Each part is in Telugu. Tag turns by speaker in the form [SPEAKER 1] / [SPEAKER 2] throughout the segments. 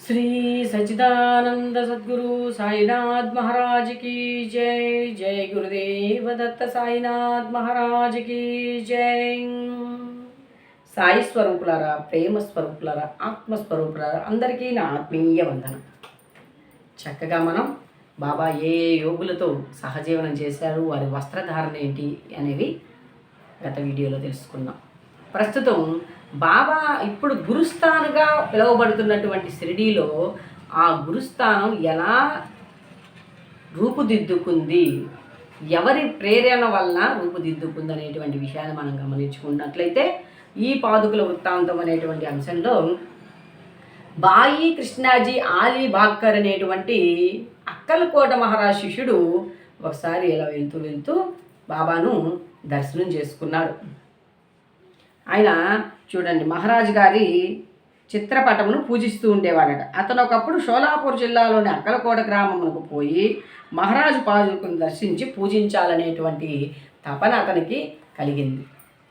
[SPEAKER 1] श्री सच्चिदानंद सद्गुरु साईनाथ महाराज की जय। जय गुरुदेव दत्त साईनाथ महाराज की जय। సాయి స్వరూపులారా, ప్రేమ స్వరూపులారా, ఆత్మస్వరూపులారా, అందరికీ నా ఆత్మీయ వందన. చక్కగా మనం బాబా ఏ యోగులతో సహజీవనం చేశారు, వారి వస్త్రధారణ ఏంటి అనేవి గత వీడియోలో తెలుసుకున్నాం. ప్రస్తుతం బాబా ఇప్పుడు గురుస్థానంగా పిలువబడుతున్నటువంటి షిరిడీలో ఆ గురుస్థానం ఎలా రూపుదిద్దుకుంది, ఎవరి ప్రేరణ వలన రూపుదిద్దుకుంది అనేటువంటి విషయాన్ని మనం గమనించుకున్నట్లయితే ఈ పాదుకుల వృత్తాంతం అనేటువంటి అంశంలో బాయి కృష్ణాజీ ఆలీ బాక్కర్ అనేటువంటి అక్కలకోట మహారాజ్ శిష్యుడు ఒకసారి ఇలా వెళ్తూ బాబాను దర్శనం చేసుకున్నాడు. ఆయన చూడండి, మహారాజు గారి చిత్రపటమును పూజిస్తూ ఉండేవాడట. అతను ఒకప్పుడు షోలాపూర్ జిల్లాలోని అక్కలకోట గ్రామమునకు పోయి మహారాజు పాదుకును దర్శించి పూజించాలనేటువంటి తపన అతనికి కలిగింది.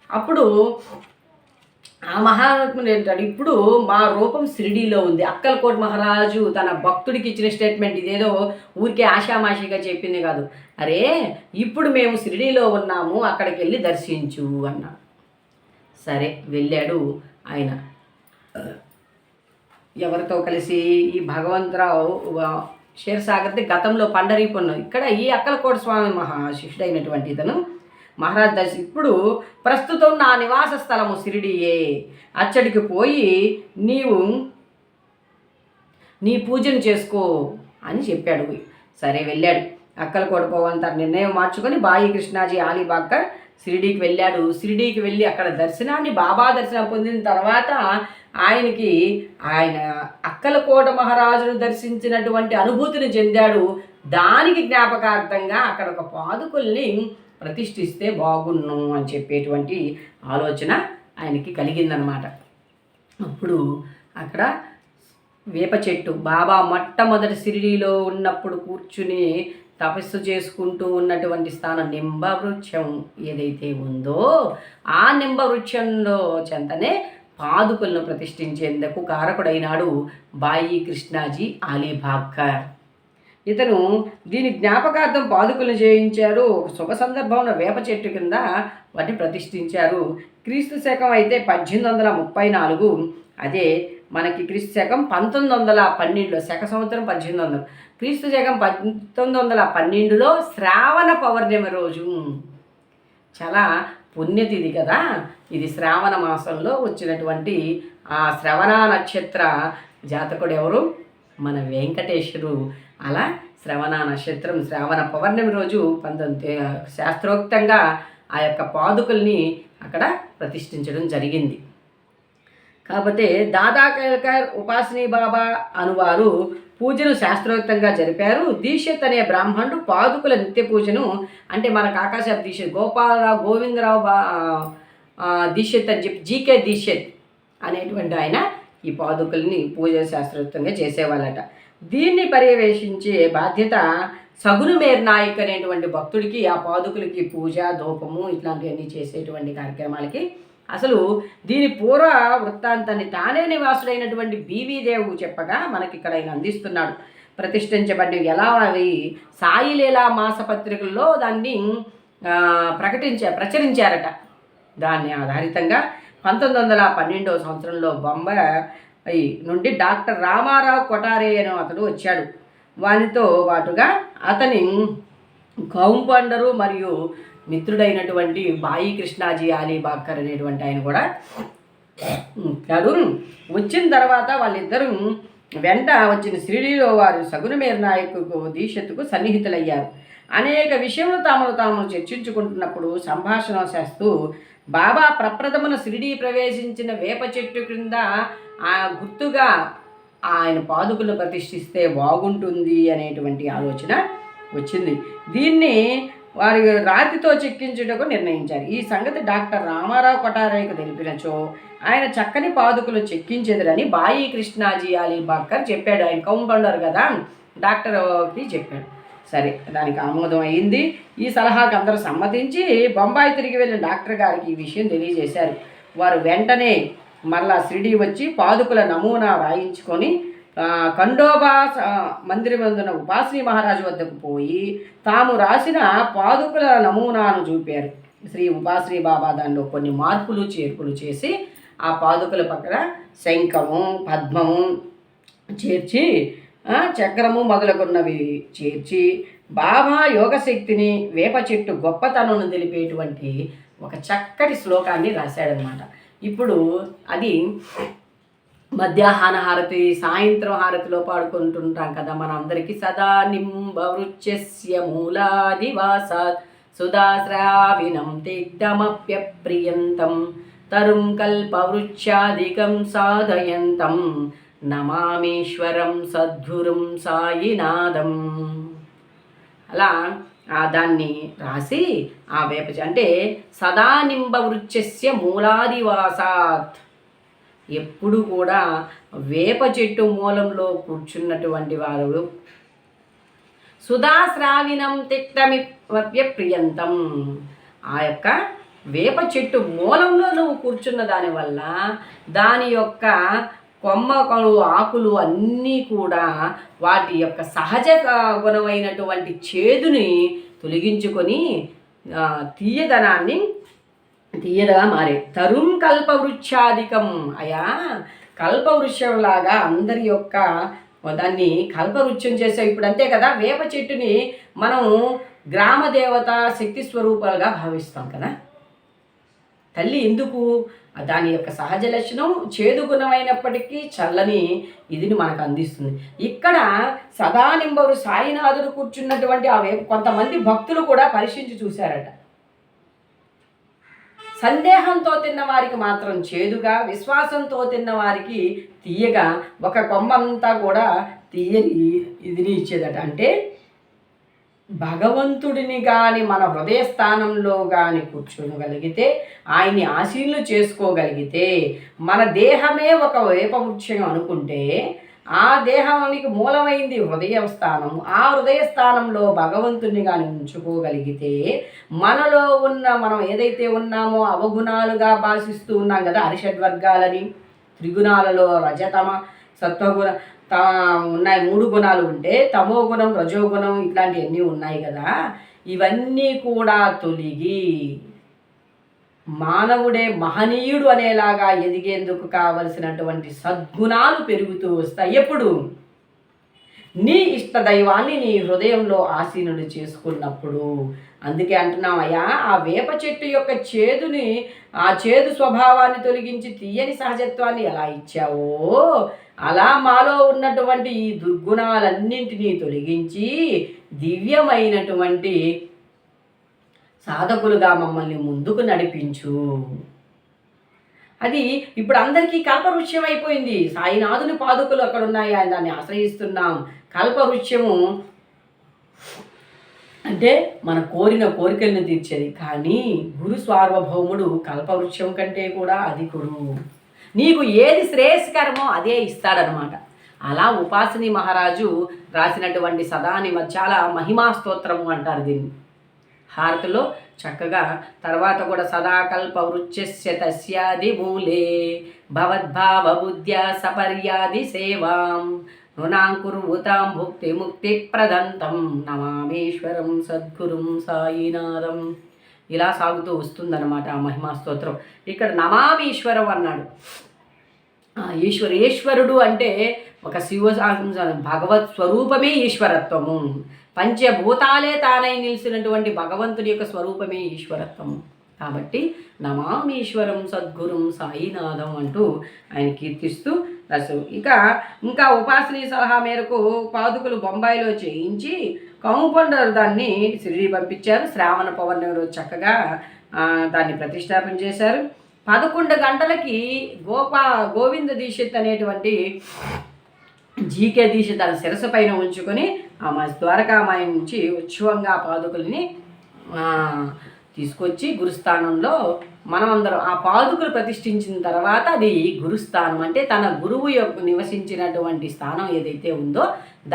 [SPEAKER 1] అప్పుడు ఆ మహాత్ముడు ఏంటాడు, ఇప్పుడు మా రూపం షిరిడీలో ఉంది. అక్కలకోట మహారాజు తన భక్తుడికి ఇచ్చిన స్టేట్మెంట్, ఇదేదో ఊరికే ఆషామాషిగా చెప్పింది కాదు. అరే, ఇప్పుడు మేము షిరిడీలో ఉన్నాము, అక్కడికి వెళ్ళి దర్శించు అన్నాడు. సరే వెళ్ళాడు ఆయన. ఎవరితో కలిసి? ఈ భగవంతరావు క్షీరసాగర్ది గతంలో పండరీపురం, ఇక్కడ ఈ అక్కలకోట స్వామి మహాశిష్యుడైనటువంటి ఇతను మహారాజ్ దర్శి, ఇప్పుడు ప్రస్తుతం నా నివాస స్థలము షిరిడీయే, అచ్చడికి పోయి నీవు నీ పూజను చేసుకో అని చెప్పాడు. సరే వెళ్ళాడు. అక్కలకోట పోవాలని తన నిర్ణయం మార్చుకొని బాయి కృష్ణాజీ ఆలీ బాక్కర్ షిరిడీకి వెళ్ళాడు. షిరిడీకి వెళ్ళి అక్కడ దర్శనాన్ని, బాబా దర్శనం పొందిన తర్వాత ఆయన అక్కలకోట మహారాజును దర్శించినటువంటి అనుభూతిని చెందాడు. దానికి జ్ఞాపకార్థంగా అక్కడ ఒక పాదుకుల్ని ప్రతిష్ఠిస్తే బాగున్ను అని చెప్పేటువంటి ఆలోచన ఆయనకి కలిగిందనమాట. అప్పుడు అక్కడ వేప చెట్టు, బాబా మొట్టమొదటి షిరిడీలో ఉన్నప్పుడు కూర్చుని తపస్సు చేసుకుంటూ ఉన్నటువంటి స్థానం నింబవృక్షం ఏదైతే ఉందో ఆ నింబవృక్షంలో చెంతనే పాదుకులను ప్రతిష్ఠించేందుకు కారకుడైనాడు బాయి కృష్ణాజీ ఆలీ బాక్కర్. ఇతను దీని జ్ఞాపకార్థం పాదుకులను చేయించారు. ఒక శుభ సందర్భంలో వేప చెట్టు కింద వాటిని ప్రతిష్ఠించారు. క్రీస్తు శకం అయితే 1834, అదే మనకి క్రీస్తు శకం 1912, శక సంవత్సరం 1800, క్రీస్తు శకం 1912లో శ్రావణ పౌర్ణమి రోజు. చాలా పుణ్యతిథి కదా ఇది. శ్రావణ మాసంలో వచ్చినటువంటి ఆ శ్రవణ నక్షత్ర జాతకుడు ఎవరు? మన వెంకటేశ్వరు. అలా శ్రవణ నక్షత్రం శ్రావణ పౌర్ణమి రోజు శాస్త్రోక్తంగా ఆ యొక్క పాదుకుల్ని అక్కడ ప్రతిష్ఠించడం జరిగింది. కాకపోతే దాదా కేల్కర్ ఉపాసనీ బాబా అనువారు పూజను శాస్త్రోక్తంగా జరిపారు. దీక్షిత్ అనే బ్రాహ్మణుడు పాదుకుల నిత్య పూజను, అంటే మన కాకాసాబ్ దీక్షిత్, గోపాలరావు గోవిందరావు దీక్షిత్ అని చెప్పి జీకే దీక్షిత్ అనేటువంటి ఆయన ఈ పాదుకుల్ని పూజ శాస్త్రోక్తంగా చేసేవాళ్ళట. దీన్ని పర్యవేక్షించే బాధ్యత సగును మేర్ నాయక్ అనేటువంటి భక్తుడికి ఆ పాదుకులకి పూజ ధూపము ఇట్లాంటివన్నీ చేసేటువంటి కార్యక్రమాలకి. అసలు దీని పూర్వ వృత్తాంతాన్ని తానే నివాసుడైనటువంటి బీవీ దేవు చెప్పగా మనకి ఇక్కడ ఆయన అందిస్తున్నాడు. ప్రతిష్ఠించబడి ఎలా అవి సాయిలీలా మాసపత్రికల్లో దాన్ని ప్రచురించారట. దాన్ని ఆధారితంగా 1912వ సంవత్సరంలో బొంబాయి నుండి డాక్టర్ రామారావు కొటారే అనే అతడు వచ్చాడు. వానితో పాటుగా అతని కౌంపండరు మరియు మిత్రుడైనటువంటి బాయి కృష్ణాజీ ఆలీ బాక్కర్ అనేటువంటి ఆయన కూడా వచ్చిన తర్వాత వాళ్ళిద్దరూ వెంట వచ్చిన షిరిడీలో వారు సగున మేర్ నాయకుకు దీక్షత్తుకు సన్నిహితులయ్యారు. అనేక విషయములు తాము చర్చించుకుంటున్నప్పుడు సంభాషణ చేస్తూ బాబా ప్రప్రథమన షిరిడీ ప్రవేశించిన వేప చెట్టు క్రింద ఆ గుర్తుగా ఆయన పాదుకులను ప్రతిష్ఠిస్తే బాగుంటుంది అనేటువంటి ఆలోచన వచ్చింది. దీన్ని వారి రాతితో చెక్కించుటకు నిర్ణయించారు. ఈ సంగతి డాక్టర్ రామారావు కొటారేకు తెలిపినచో ఆయన చక్కని పాదుకులు చెక్కించేదిరని బాయి కృష్ణాజీ ఆలీ బాక్కర్ చెప్పాడు. ఆయన కౌంపౌండర్ కదా, డాక్టర్కి చెప్పాడు. సరే, దానికి ఆమోదం అయింది. ఈ సలహాకి అందరూ సమ్మతించి బొంబాయి తిరిగి వెళ్ళిన డాక్టర్ గారికి ఈ విషయం తెలియజేశారు. వారు వెంటనే మరలా షిరిడీ వచ్చి పాదుకుల నమూనా రాయించుకొని ఖండోబా మందిరమందున ఉపాసిని మహారాజు వద్దకు పోయి తాము రాసిన పాదుకల నమూనాను చూపారు. శ్రీ ఉపాశ్రీ బాబా దానిలో కొన్ని మార్పులు చేర్పులు చేసి ఆ పాదుకల పక్కన శంఖము పద్మము చేర్చి చక్రము మొదలగున్నవి చేర్చి బాబా యోగశక్తిని వేప చెట్టు గొప్పతనం తెలిపేటువంటి ఒక చక్కటి శ్లోకాన్ని రాశాడనమాట. ఇప్పుడు అది మధ్యాహ్న హారతి సాయంత్రం హారతిలో పాడుకుంటుంటాం కదా మన అందరికీ. సదా నింబవృచ్ఛస్య మూలాదివాసాత్ సుధాశ్రావినం తిగ్ధమప్యప్రియంతం తరుం కల్పవృక్షాదికం సాధయంతం నమామీశ్వరం సద్గురుం సాయినాథం. అలా దాన్ని రాసి ఆ వేప అంటే సదా నింబవృచ్ఛస్య మూలాదివాసాత్, ఎప్పుడు కూడా వేప చెట్టు మూలంలో కూర్చున్నటువంటి వారు సుధాశ్రావినం తిక్తమిప్య ప్రియంతం, ఆ యొక్క వేప చెట్టు మూలంలో నువ్వు కూర్చున్న దానివల్ల దాని యొక్క కొమ్మలు ఆకులు అన్నీ కూడా వాటి యొక్క సహజ గుణమైనటువంటి చేదుని తొలగించుకొని తీయదగా మారే. తరుం కల్పవృక్షాధికం, అయా కల్పవృక్షంలాగా అందరి యొక్క దాన్ని కల్పవృక్షం చేసే. ఇప్పుడు అంతే కదా, వేప చెట్టుని మనం గ్రామ దేవత శక్తి స్వరూపాలుగా భావిస్తాం కదా. తల్లి ఎందుకు? దాని యొక్క సహజ లక్షణం చేదు గుణమైనప్పటికీ చల్లని ఇదిని మనకు అందిస్తుంది. ఇక్కడ సదానింబరు సాయినాథుడు కూర్చున్నటువంటి ఆ వేప కొంతమంది భక్తులు కూడా పరిశీలించి చూశారట. సందేహంతో తిన్న వారికి మాత్రం చేదుగా, విశ్వాసంతో తిన్న వారికి తీయగా, ఒక కొమ్మంతా కూడా తీయని ఇదిని ఇచ్చేదట. అంటే భగవంతుడిని కానీ మన హృదయ స్థానంలో కానీ కూర్చోగలిగితే, ఆయన్ని ఆశీనులు చేసుకోగలిగితే, మన దేహమే ఒక వేపవృక్షం అనుకుంటే ఆ దేహానికి మూలమైంది హృదయ స్థానం. ఆ హృదయ స్థానంలో భగవంతుని కానీ ఉంచుకోగలిగితే మనలో ఉన్న మనం ఏదైతే ఉన్నామో అవగుణాలుగా భాషిస్తూ ఉన్నాం కదా, అరిషడ్వర్గాలని, త్రిగుణాలలో రజతమ సత్వగుణ ఉన్నాయి, 3 గుణాలు ఉంటే తమో గుణం రజోగుణం ఇట్లాంటివన్నీ ఉన్నాయి కదా. ఇవన్నీ కూడా తొలగి మానవుడే మహనీయుడు అనేలాగా ఎదిగేందుకు కావలసినటువంటి సద్గుణాలు పెరుగుతూ వస్తాయి. ఎప్పుడు? నీ ఇష్ట దైవాన్ని నీ హృదయంలో ఆసీనుడు చేసుకున్నప్పుడు. అందుకే అంటున్నాం, అయ్యా ఆ వేప చెట్టు యొక్క చేదుని, ఆ చేదు స్వభావాన్ని తొలగించి తీయని సహజత్వాన్ని ఎలా ఇచ్చావో అలా మాలో ఉన్నటువంటి ఈ దుర్గుణాలన్నింటినీ తొలగించి దివ్యమైనటువంటి సాధకులుగా మమ్మల్ని ముందుకు నడిపించు. అది ఇప్పుడు అందరికీ కల్పవృక్షం అయిపోయింది. సాయినాథుని పాదుకలు అక్కడ ఉన్నాయి, ఆయన దాన్ని ఆశ్రయిస్తున్నాం. కల్పవృక్షము అంటే మన కోరిన కోరికలను తీర్చేది. కానీ గురు సార్వభౌముడు కల్పవృక్షం కంటే కూడా అధికుడు. నీకు ఏది శ్రేయస్కరమో అదే ఇస్తాడనమాట. అలా ఉపాసిని మహారాజు రాసినటువంటి చాలా మహిమా స్తోత్రము అంటారు దీన్ని. హారతిలో చక్కగా తర్వాత కూడా సదాకల్ప వృక్షస్య తస్యాది మూలే భవద్భావ బుద్ధ్యా సపర్యాది సేవాం నృణాంకుర్వుతాం భుక్తి ముక్తి ప్రదంతం నమామేశ్వరం సద్గురుం సాయినాథం. ఇలా సాగుతూ వస్తుందన్నమాట ఆ మహిమా స్తోత్రం. ఇక్కడ నమామీశ్వరం అన్నాడు. ఈశ్వరుడు అంటే ఒక భగవత్ స్వరూపమే ఈశ్వరత్వము. పంచభూతాలే తానై నిలిచినటువంటి భగవంతుని యొక్క స్వరూపమే ఈశ్వరత్వము. కాబట్టి నమామీశ్వరం సద్గురుం సాయినాథం అంటూ ఆయన కీర్తిస్తూ రాశారు. ఇంకా ఉపాసనీ సలహా మేరకు పాదుకలు బొంబాయిలో చేయించి కౌంపౌండర్ దాన్ని షిరిడీ పంపించారు. శ్రావణ పౌర్ణమి రోజు చక్కగా దాన్ని ప్రతిష్టాపన చేశారు. 11 గంటలకి గోవింద దీక్షిత్ అనేటువంటి జీకే దీక్ష తన శిరస్సు పైన ఉంచుకొని ఆ ద్వారకామాయి నుంచి ఉత్సవంగా పాదుకల్ని తీసుకొచ్చి గురుస్థానంలో మనమందరం ఆ పాదుకలు ప్రతిష్ఠించిన తర్వాత అది గురుస్థానం. అంటే తన గురువు యొక్క నివసించినటువంటి స్థానం ఏదైతే ఉందో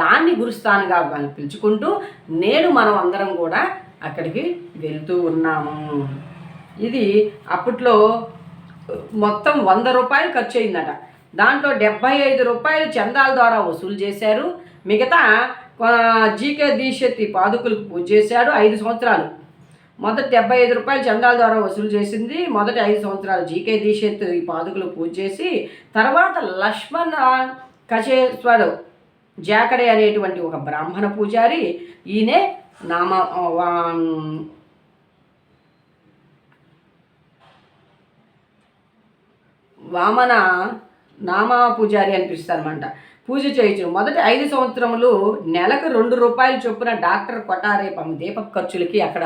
[SPEAKER 1] దాన్ని గురుస్థానంగా పిలుచుకుంటూ నేడు మనం అందరం కూడా అక్కడికి వెళ్తూ ఉన్నాము. ఇది అప్పట్లో మొత్తం 100 రూపాయలు ఖర్చు అయిందట. దాంట్లో 75 రూపాయలు చందాల ద్వారా వసూలు చేశారు. మిగతా జీకే దీక్షిత్ ఈ పాదుకులకు పూజ చేశాడు 5 సంవత్సరాలు. మొదటి 75 రూపాయలు చందాల ద్వారా వసూలు చేసింది. మొదటి 5 సంవత్సరాలు జీకే దీక్షిత్ ఈ పాదుకులు పూజ చేసి, తర్వాత లక్ష్మణ కచేశ్వర్ జాకడే అనేటువంటి ఒక బ్రాహ్మణ పూజారి, ఈయనే వామన నామా పూజారి అనిపిస్తారన్నమాట. పూజ చేయొచ్చు. మొదటి 5 సంవత్సరములు నెలకు 2 రూపాయలు చొప్పున డాక్టర్ కొటారే దీపక ఖర్చులకి అక్కడ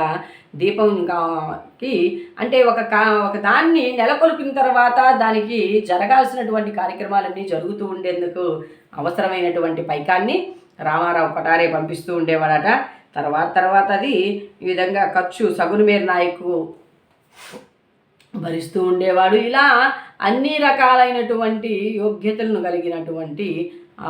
[SPEAKER 1] దీపంకి అంటే ఒక దాన్ని నెలకొల్పిన తర్వాత దానికి జరగాల్సినటువంటి కార్యక్రమాలన్నీ జరుగుతూ ఉండేందుకు అవసరమైనటువంటి పైకాన్ని రామారావు కొటారే పంపిస్తూ ఉండేవాడట. తర్వాత అది ఈ విధంగా ఖర్చు సగునుమేర్ నాయకు భరిస్తూ ఉండేవాడు. ఇలా అన్ని రకాలైనటువంటి యోగ్యతలను కలిగినటువంటి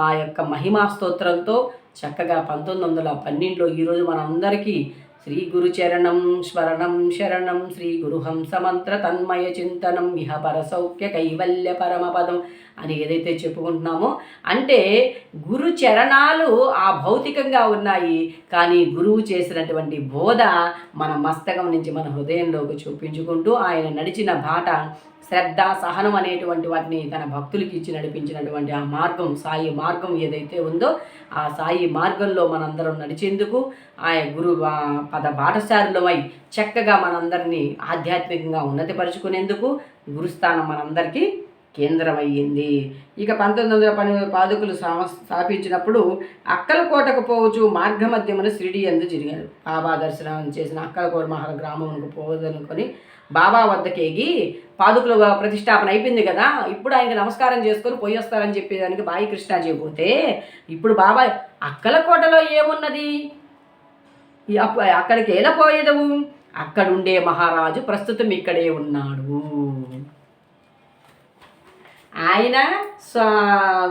[SPEAKER 1] ఆ యొక్క మహిమా స్తోత్రంతో చక్కగా 1912లో ఈరోజు మనందరికీ శ్రీ గురుచరణం స్మరణం శరణం శ్రీ గురుహంస మంత్ర తన్మయ చింతనం ఇహ పరసౌఖ్య కైవల్య పరమపదం అని ఏదైతే చెప్పుకుంటున్నామో, అంటే గురు చరణాలు ఆ భౌతికంగా ఉన్నాయి, కానీ గురువు చేసినటువంటి బోధ మన మస్తకం నుంచి మన హృదయంలోకి చూపించుకుంటూ ఆయన నడిచిన బాట శ్రద్ధ సహనం అనేటువంటి వాటిని తన భక్తులకి ఇచ్చి నడిపించినటువంటి ఆ మార్గం, సాయి మార్గం ఏదైతే ఉందో ఆ సాయి మార్గంలో మనందరం నడిచేందుకు ఆ గురు పద బాటసారులమై చక్కగా మనందరినీ ఆధ్యాత్మికంగా ఉన్నతిపరుచుకునేందుకు గురుస్థానం మనందరికీ కేంద్రమయ్యింది. ఇక 1912 పాదుకులు స్థాపించినప్పుడు అక్కలకోటకు పోవచ్చు మార్గమధ్యమున షిరిడి యందు జరిగారు. బాబా దర్శనం చేసిన అక్కలకోట మహల్ గ్రామంకు పోవదనుకొని బాబా వద్దకేగి పాదుకుల ప్రతిష్టాపన అయిపోయింది కదా, ఇప్పుడు ఆయనకి నమస్కారం చేసుకొని పోయి వస్తారని చెప్పేదానికి బాయి కృష్ణాజీ పోతే, ఇప్పుడు బాబా అక్కలకోటలో ఏమున్నది, అక్కడికి ఎలా పోయేదవు, అక్కడుండే మహారాజు ప్రస్తుతం ఇక్కడే ఉన్నాడు. ఆయన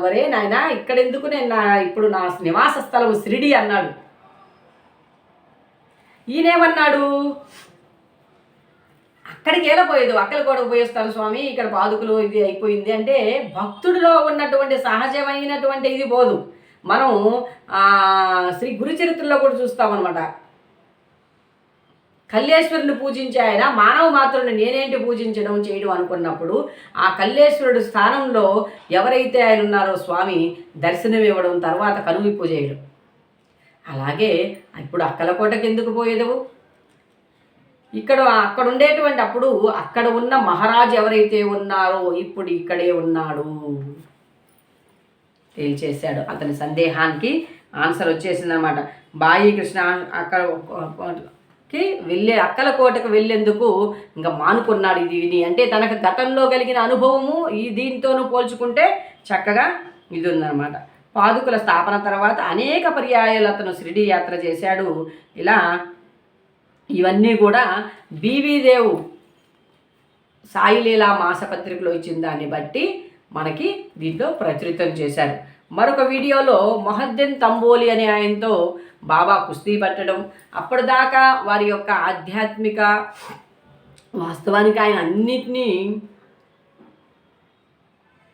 [SPEAKER 1] వరే నాయన ఇక్కడెందుకు, నేను ఇప్పుడు నా నివాస స్థలం షిరిడి అన్నాడు. ఈయనేమన్నాడు, అక్కడికి ఎలా పోయేది, అక్కలకోటకు పోయేస్తాను స్వామి, ఇక్కడ పాదుకులు ఇది అయిపోయింది అంటే భక్తుడిలో ఉన్నటువంటి సహజమైనటువంటి ఇది పోదు. మనం శ్రీ గురుచరిత్రలో కూడా చూస్తామన్నమాట. కల్లేశ్వరుని పూజించే ఆయన మానవ మాత్రుని నేనేంటి పూజించడం చేయడం అనుకున్నప్పుడు ఆ కల్లేశ్వరుడు స్థానంలో ఎవరైతే ఆయన ఉన్నారో స్వామి దర్శనం ఇవ్వడం, తర్వాత కనువిప్పు చేయడం. అలాగే ఇప్పుడు అక్కలకోటకి ఎందుకు పోయేదవు, అక్కడ ఉండేటువంటి అప్పుడు అక్కడ ఉన్న మహారాజు ఎవరైతే ఉన్నారో ఇప్పుడు ఇక్కడే ఉన్నాడు తేల్చేశాడు. అతని సందేహానికి ఆన్సర్ వచ్చేసిందనమాట. బాయి కృష్ణ అక్కలకోటకు వెళ్ళేందుకు ఇంకా మానుకున్నాడు ఇది విని. అంటే తనకు గతంలో కలిగిన అనుభవము ఈ దీంతోనూ పోల్చుకుంటే చక్కగా ఇది ఉందన్నమాట. పాదుకుల స్థాపన తర్వాత అనేక పర్యాయాలు అతను షిరిడి యాత్ర చేశాడు. ఇలా ఇవన్నీ కూడా బీవీదేవ్ సాయిలీలా మాసపత్రికలో ఇచ్చిన దాన్ని బట్టి మనకి దీంట్లో ప్రచురితం చేశారు. మరొక వీడియోలో మొహద్దీన్ తంబోలి అనే ఆయనతో బాబా కుస్తీ పట్టడం, అప్పటిదాకా వారి యొక్క ఆధ్యాత్మిక వాస్తవానికి ఆయన అన్నిటినీ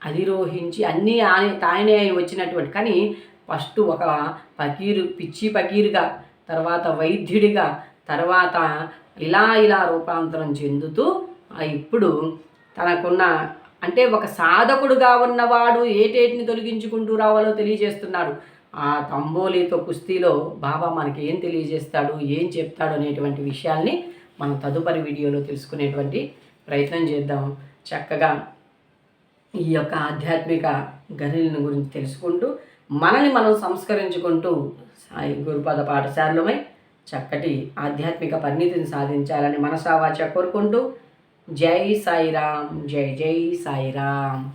[SPEAKER 1] అధిరోహించి అన్నీ ఆయనే వచ్చినటువంటి, కానీ ఫస్ట్ ఒక పిచ్చి పకీరుగా, తర్వాత వైద్యుడిగా, తర్వాత ఇలా రూపాంతరం చెందుతూ ఇప్పుడు తనకున్న అంటే ఒక సాధకుడుగా ఉన్నవాడు ఏటేటిని తొలగించుకుంటూ రావాలో తెలియజేస్తున్నాడు. ఆ తంబోలితో కుస్తీలో బాబా మనకి ఏం తెలియజేస్తాడు, ఏం చెప్తాడు అనేటువంటి విషయాల్ని మనం తదుపరి వీడియోలో తెలుసుకునేటువంటి ప్రయత్నం చేద్దాం. చక్కగా ఈ యొక్క ఆధ్యాత్మిక గనులను గురించి తెలుసుకుంటూ మనల్ని మనం సంస్కరించుకుంటూ సాయి గురుపద పాఠశాలమై చక్కటి ఆధ్యాత్మిక పరిణితిని సాధించాలని మనసావాచ కోరుకుంటూ జై సాయిరామ్, జై జై సాయిరామ్.